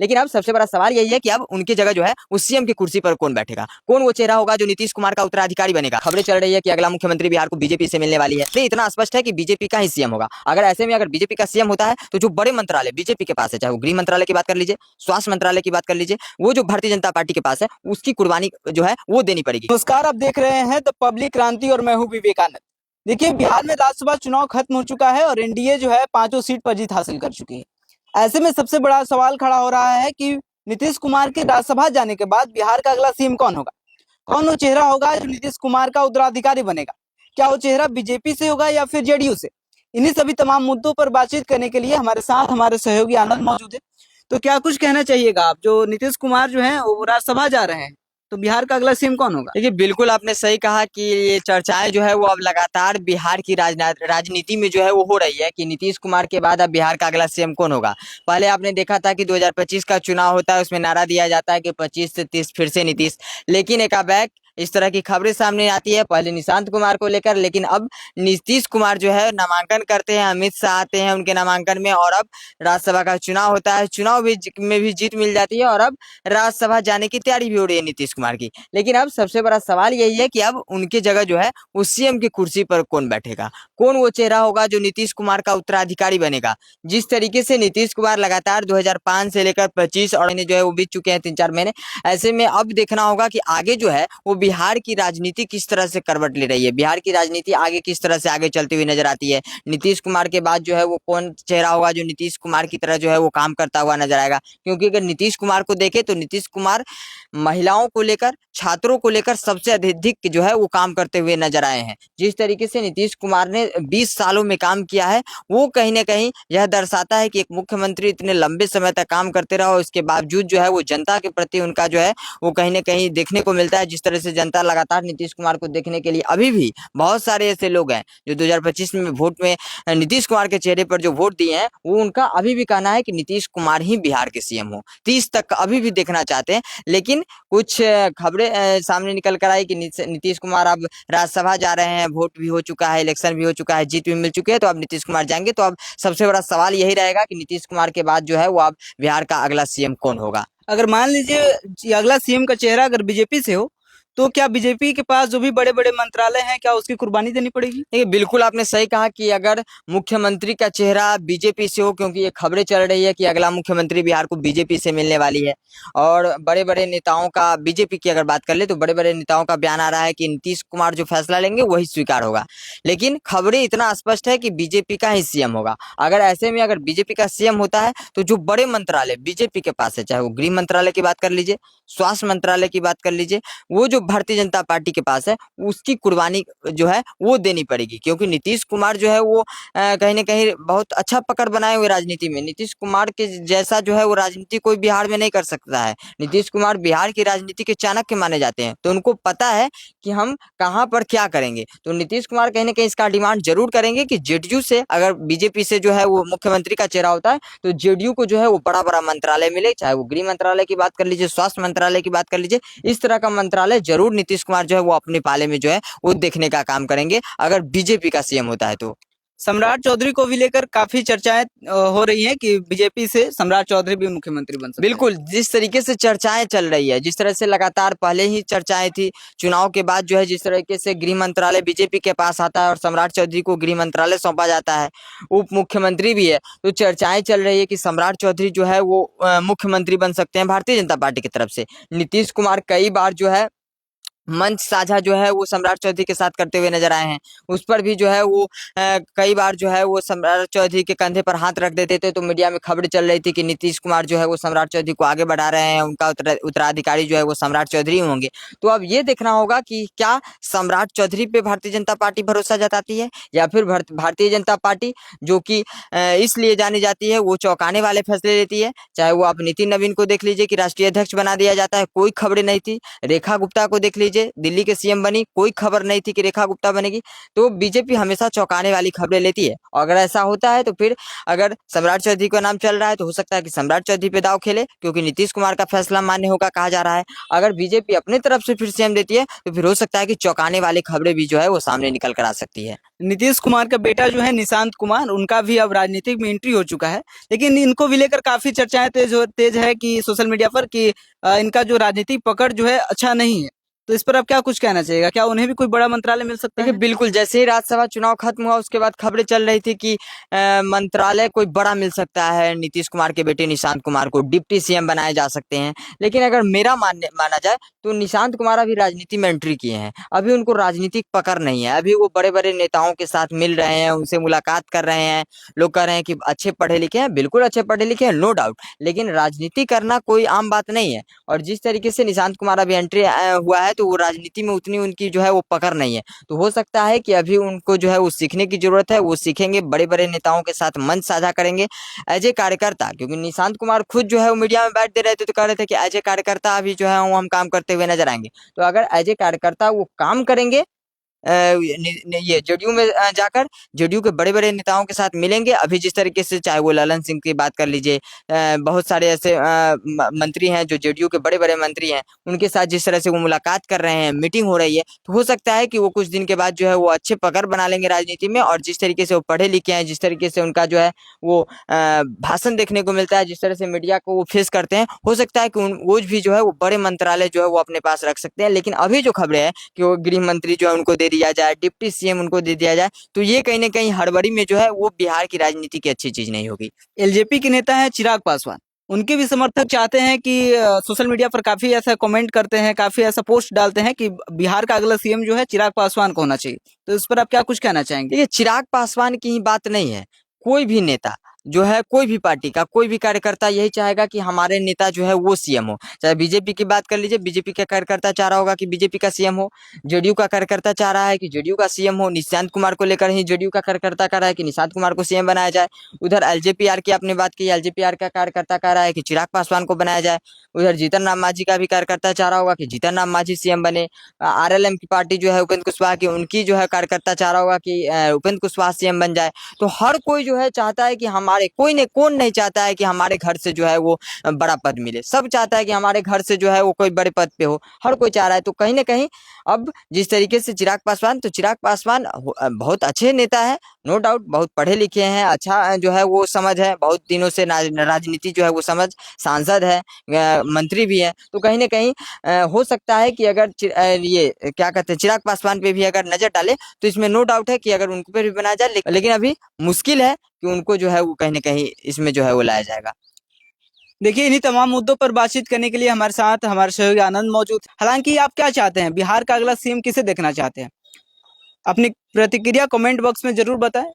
लेकिन अब सबसे बड़ा सवाल यही है कि अब उनकी जगह जो है उस सीएम की कुर्सी पर कौन बैठेगा, कौन वो चेहरा होगा जो नीतीश कुमार का उत्तराधिकारी बनेगा। खबरें चल रही है कि अगला मुख्यमंत्री बिहार को बीजेपी से मिलने वाली है। नहीं, इतना स्पष्ट है कि बीजेपी का ही सीएम होगा। अगर ऐसे में अगर बीजेपी का सीएम होता है तो जो बड़े मंत्रालय बीजेपी के पास है, चाहे वो गृह मंत्रालय की बात कर लीजिए, स्वास्थ्य मंत्रालय की बात कर लीजिए, वो जो भारतीय जनता पार्टी के पास है उसकी कुर्बानी जो है वो देनी पड़ेगी। नमस्कार, आप देख रहे हैं द पब्लिक क्रांति और मैं हूं विवेकानंद। देखिए, बिहार में राज्यसभा चुनाव खत्म हो चुका है और एनडीए जो है 5 सीट पर जीत हासिल कर चुकी है। ऐसे में सबसे बड़ा सवाल खड़ा हो रहा है कि नीतीश कुमार के राज्यसभा जाने के बाद बिहार का अगला सीएम कौन होगा, कौन वो चेहरा होगा जो नीतीश कुमार का उत्तराधिकारी बनेगा। क्या वो चेहरा बीजेपी से होगा या फिर जेडीयू से। इन्हीं सभी तमाम मुद्दों पर बातचीत करने के लिए हमारे साथ हमारे सहयोगी आनंद मौजूद है। तो क्या कुछ कहना चाहिएगा आप, जो नीतीश कुमार जो है वो राज्यसभा जा रहे हैं, तो बिहार का अगला सीएम कौन होगा। देखिए, बिल्कुल आपने सही कहा कि ये चर्चाएं जो है वो अब लगातार बिहार की राजनीति में जो है वो हो रही है कि नीतीश कुमार के बाद अब बिहार का अगला सीएम कौन होगा। पहले आपने देखा था कि 2025 का चुनाव होता है, उसमें नारा दिया जाता है कि 25 से 30 फिर से नीतीश, लेकिन एकाएक इस तरह की खबरें सामने आती है, पहले निशांत कुमार को लेकर, लेकिन अब नीतीश कुमार जो है नामांकन करते हैं, अमित शाह आते हैं उनके नामांकन में, और अब राज्यसभा का चुनाव होता है, चुनाव में भी जीत मिल जाती है और अब राज्यसभा जाने की तैयारी भी हो रही है नीतीश कुमार की। लेकिन अब सबसे बड़ा सवाल यही है कि अब उनकी जगह जो है उस सीएम की कुर्सी पर कौन बैठेगा, कौन वो चेहरा होगा जो नीतीश कुमार का उत्तराधिकारी बनेगा। जिस तरीके से नीतीश कुमार लगातार 2005 से लेकर 25 और जो है वो बीत चुके हैं 3-4 महीने, ऐसे में अब देखना होगा कि आगे जो है वो बिहार की राजनीति किस तरह से करवट ले रही है, बिहार की राजनीति आगे किस तरह से आगे चलती हुई नजर आती है। नीतीश कुमार के बाद जो है वो कौन चेहरा होगा जो नीतीश कुमार की तरह जो है वो काम करता हुआ नजर आएगा। क्योंकि अगर नीतीश कुमार को देखे तो नीतीश कुमार महिलाओं को लेकर, छात्रों को लेकर सबसे अधिक जो है वो काम करते हुए नजर आए हैं। जिस तरीके से नीतीश कुमार ने 20 सालों में काम किया है, वो कहीं ना कहीं यह दर्शाता है कि एक मुख्यमंत्री इतने लंबे समय तक काम करते रहा और इसके बावजूद जो है वो जनता के प्रति उनका जो है वो कहीं ना कहीं देखने को मिलता है। जिस तरह से जनता लगातार नीतीश कुमार को देखने के लिए, अभी भी बहुत सारे ऐसे लोग हैं जो 2025 में वोट में नीतीश कुमार के चेहरे पर जो वोट दिए हैं, वो उनका अभी भी कहना है कि नीतीश कुमार ही बिहार के सीएम हो। 30 तक अभी भी देखना चाहते हैं। लेकिन कुछ खबरें सामने निकल कर आई कि नीतीश कुमार अब राज्यसभा जा रहे हैं, वोट भी हो चुका है, इलेक्शन भी हो चुका है, जीत भी मिल चुकी है, तो अब नीतीश कुमार जाएंगे। तो अब सबसे बड़ा सवाल यही रहेगा कि नीतीश कुमार के बाद जो है वो अब बिहार का अगला सीएम कौन होगा। अगर मान लीजिए अगला सीएम का चेहरा अगर बीजेपी से हो, तो क्या बीजेपी के पास जो भी बड़े बड़े मंत्रालय हैं, क्या उसकी कुर्बानी देनी पड़ेगी। देखिए, बिल्कुल आपने सही कहा कि अगर मुख्यमंत्री का चेहरा बीजेपी से हो, क्योंकि ये खबरें चल रही है कि अगला मुख्यमंत्री बिहार को बीजेपी से मिलने वाली है, और बड़े बड़े नेताओं का, बीजेपी की अगर बात कर ले तो बड़े बड़े नेताओं का बयान आ रहा है कि नीतीश कुमार जो फैसला लेंगे वही स्वीकार होगा। लेकिन खबरें इतना स्पष्ट है कि बीजेपी का ही सीएम होगा। अगर ऐसे में अगर बीजेपी का सीएम होता है तो जो बड़े मंत्रालय बीजेपी के पास है, चाहे वो गृह मंत्रालय की बात कर लीजिए, स्वास्थ्य मंत्रालय की बात कर लीजिए, वो जो भारतीय जनता पार्टी के पास है उसकी कुर्बानी जो है वो देनी पड़ेगी। क्योंकि नीतीश कुमार जो है वो कहीं ना कहीं बहुत अच्छा पकड़ बनाए हुए राजनीति में। नीतीश कुमार के जैसा जो है वो राजनीति कोई बिहार में नहीं कर सकता है। नीतीश कुमार बिहार की राजनीति के चाणक्य माने जाते हैं, तो उनको पता है कि हम कहाँ पर क्या करेंगे। तो नीतीश कुमार कहीं ना कहीं इसका डिमांड जरूर करेंगे कि जेडीयू से, अगर बीजेपी से जो है वो मुख्यमंत्री का चेहरा होता है तो जेडीयू को जो है वो बड़ा बड़ा मंत्रालय मिले, चाहे वो गृह मंत्रालय की बात कर लीजिए, स्वास्थ्य मंत्रालय की बात कर लीजिए, इस तरह का मंत्रालय जरूर नीतीश कुमार जो है वो अपने पाले में जो है वो देखने का काम करेंगे अगर बीजेपी का सीएम होता है तो। सम्राट चौधरी को भी लेकर काफी चर्चाएं हो रही हैं कि बीजेपी से सम्राट चौधरी भी मुख्यमंत्री बन सकते हैं। बिल्कुल, जिस तरीके से चर्चाएं चल रही है, जिस तरह से लगातार पहले ही चर्चाएं थी, चुनाव के बाद जो है जिस तरीके से गृह मंत्रालय बीजेपी के पास आता है और सम्राट चौधरी को गृह मंत्रालय सौंपा जाता है, उप मुख्यमंत्री भी है, तो चर्चाएं चल रही है कि सम्राट चौधरी जो है वो मुख्यमंत्री बन सकते हैं भारतीय जनता पार्टी की तरफ से। नीतीश कुमार कई बार जो है मंच साझा जो है वो सम्राट चौधरी के साथ करते हुए नजर आए हैं। उस पर भी जो है वो कई बार जो है वो सम्राट चौधरी के कंधे पर हाथ रख देते थे, तो मीडिया में खबर चल रही थी कि नीतीश कुमार जो है वो सम्राट चौधरी को आगे बढ़ा रहे हैं, उनका उत्तराधिकारी जो है वो सम्राट चौधरी होंगे। तो अब ये देखना होगा कि क्या सम्राट चौधरी पे भारतीय जनता पार्टी भरोसा जताती है, या फिर भारतीय जनता पार्टी जो कि इसलिए जानी जाती है वो चौंकाने वाले फैसले लेती है। चाहे वो आप नितिन नवीन को देख लीजिए कि राष्ट्रीय अध्यक्ष बना दिया जाता है, कोई खबरें नहीं थी। रेखा गुप्ता को देख लीजिए, लीजिए दिल्ली के सीएम बनी, कोई खबर नहीं थी कि रेखा गुप्ता बनेगी। तो बीजेपी हमेशा चौंकाने वाली खबरें लेती है, और अगर ऐसा होता है तो फिर अगर सम्राट चौधरी का नाम चल रहा है तो हो सकता है कि सम्राट चौधरी पे दाव खेले, क्योंकि नीतीश कुमार का फैसला मान्य होगा कहा जा रहा है। अगर बीजेपी अपनी तरफ से फिर सीएम देती है तो फिर हो सकता है कि चौंकाने वाली खबरें भी जो है वो सामने निकल कर आ सकती है। नीतीश कुमार का बेटा जो है निशांत कुमार, उनका भी अब राजनीतिक में एंट्री हो चुका है, लेकिन इनको भी लेकर काफी चर्चाएं तेज है कि सोशल मीडिया पर कि इनका जो राजनीतिक पकड़ जो है अच्छा नहीं है। तो इस पर आप क्या कुछ कहना चाहिएगा? क्या उन्हें भी कोई बड़ा मंत्रालय मिल सकता देखिए है? बिल्कुल, जैसे ही राज्यसभा चुनाव खत्म हुआ उसके बाद खबरें चल रही थी कि मंत्रालय कोई बड़ा मिल सकता है, नीतीश कुमार के बेटे निशांत कुमार को डिप्टी सीएम बनाए जा सकते हैं। लेकिन अगर मेरा माना जाए तो निशांत कुमार अभी राजनीति में एंट्री किए हैं, अभी उनको राजनीतिक पकड़ नहीं है। अभी वो बड़े बड़े नेताओं के साथ मिल रहे हैं, उनसे मुलाकात कर रहे हैं। लोग कह रहे हैं कि अच्छे पढ़े लिखे हैं, बिल्कुल अच्छे पढ़े लिखे हैं, नो डाउट, लेकिन राजनीति करना कोई आम बात नहीं है। और जिस तरीके से निशांत कुमार अभी एंट्री हुआ है तो वो राजनीति में उतनी उनकी जो है वो पकड़ नहीं है। तो हो सकता है कि अभी उनको जो है वो सीखने की जरूरत है, वो सीखेंगे, बड़े बड़े नेताओं के साथ मंच साझा करेंगे एज ए कार्यकर्ता। क्योंकि निशांत कुमार खुद जो है वो मीडिया में बैठ दे रहे थे तो कह रहे थे कि एज ए कार्यकर्ता अभी जो है वो हम काम करते हुए नजर आएंगे। तो अगर एज ए कार्यकर्ता वो काम करेंगे, ये जेडीयू में जाकर जेडीयू के बड़े बड़े नेताओं के साथ मिलेंगे। अभी जिस तरीके से चाहे वो ललन सिंह की बात कर लीजिए, बहुत सारे ऐसे मंत्री हैं जो जेडीयू के बड़े बड़े मंत्री हैं, उनके साथ जिस तरह से वो मुलाकात कर रहे हैं, मीटिंग हो रही है, तो हो सकता है कि वो कुछ दिन के बाद जो है वो अच्छे पकड़ बना लेंगे राजनीति में। और जिस तरीके से वो पढ़े लिखे हैं, जिस तरीके से उनका जो है वो भाषण देखने को मिलता है, जिस तरह से मीडिया को वो फेस करते हैं, हो सकता है कि वो भी जो है वो बड़े मंत्रालय जो है वो अपने पास रख सकते हैं। लेकिन अभी जो खबरें हैं कि वो गृह मंत्री जो है उनको दे दिया जाए, डिप्टी सीएम उनको दे दिया जाए, तो ये कहीं ना कहीं हड़बड़ी में जो है वो बिहार की राजनीति की अच्छी चीज नहीं होगी। एलजेपी के नेता हैं चिराग पासवान, उनके भी समर्थक चाहते हैं कि सोशल मीडिया पर काफी ऐसा कमेंट करते हैं, काफी ऐसा पोस्ट डालते हैं कि बिहार का अगला सीएम जो है चिराग पासवान को होना चाहिए। तो इस पर आप क्या कुछ कहना चाहेंगे? देखिए चिराग पासवान की ही बात नहीं है, कोई भी नेता जो है, कोई भी पार्टी का कोई भी कार्यकर्ता यही चाहेगा कि हमारे नेता जो है वो सीएम हो। चाहे बीजेपी की बात कर लीजिए, बीजेपी का कार्यकर्ता चाह रहा होगा कि बीजेपी का सीएम हो, जेडीयू का कार्यकर्ता चाह रहा है कि जेडीयू का सीएम हो, निशांत कुमार को लेकर ही जेडीयू का कार्यकर्ता कह रहा है कि निशांत कुमार को सीएम बनाया जाए। उधर एलजेपीआर की आपने बात की, एलजेपीआर का कार्यकर्ता कह रहा है कि चिराग पासवान को बनाया जाए। उधर जीतन राम मांझी का भी कार्यकर्ता चाह रहा होगा कि जीतन राम मांझी सीएम बने। आरएलएम की पार्टी जो है उपेंद्र कुशवाहा की, उनकी जो है कार्यकर्ता चाह रहा होगा कि उपेंद्र कुशवाहा सीएम बन जाए। तो हर कोई जो है चाहता है कि हमारे, कोई ने कौन नहीं चाहता है कि हमारे घर से जो है वो बड़ा पद मिले, सब चाहता है कि हमारे घर से जो है वो कोई बड़े पद पे हो, हर कोई चाह रहा है। तो कहीं ना कहीं अब जिस तरीके से चिराग पासवान, तो चिराग पासवान बहुत अच्छे नेता है, नो डाउट, बहुत पढ़े लिखे हैं, अच्छा जो है वो समझ है, बहुत दिनों से राजनीति जो है वो समझ, सांसद है, मंत्री भी है। तो कहीं ना कहीं हो सकता है कि अगर ये क्या कहते हैं चिराग पासवान पे भी अगर नजर डाले तो इसमें नो डाउट है कि अगर उनको पे भी बनाया जाए, लेकिन अभी मुश्किल है कि उनको जो है वो कहीं ना कहीं इसमें जो है वो लाया जाएगा। देखिए, इन्हीं तमाम मुद्दों पर बातचीत करने के लिए हमारे साथ हमारे सहयोगी आनंद मौजूद। हालांकि आप क्या चाहते हैं, बिहार का अगला सीएम किसे देखना चाहते हैं? अपनी प्रतिक्रिया कमेंट बॉक्स में जरूर बताएं।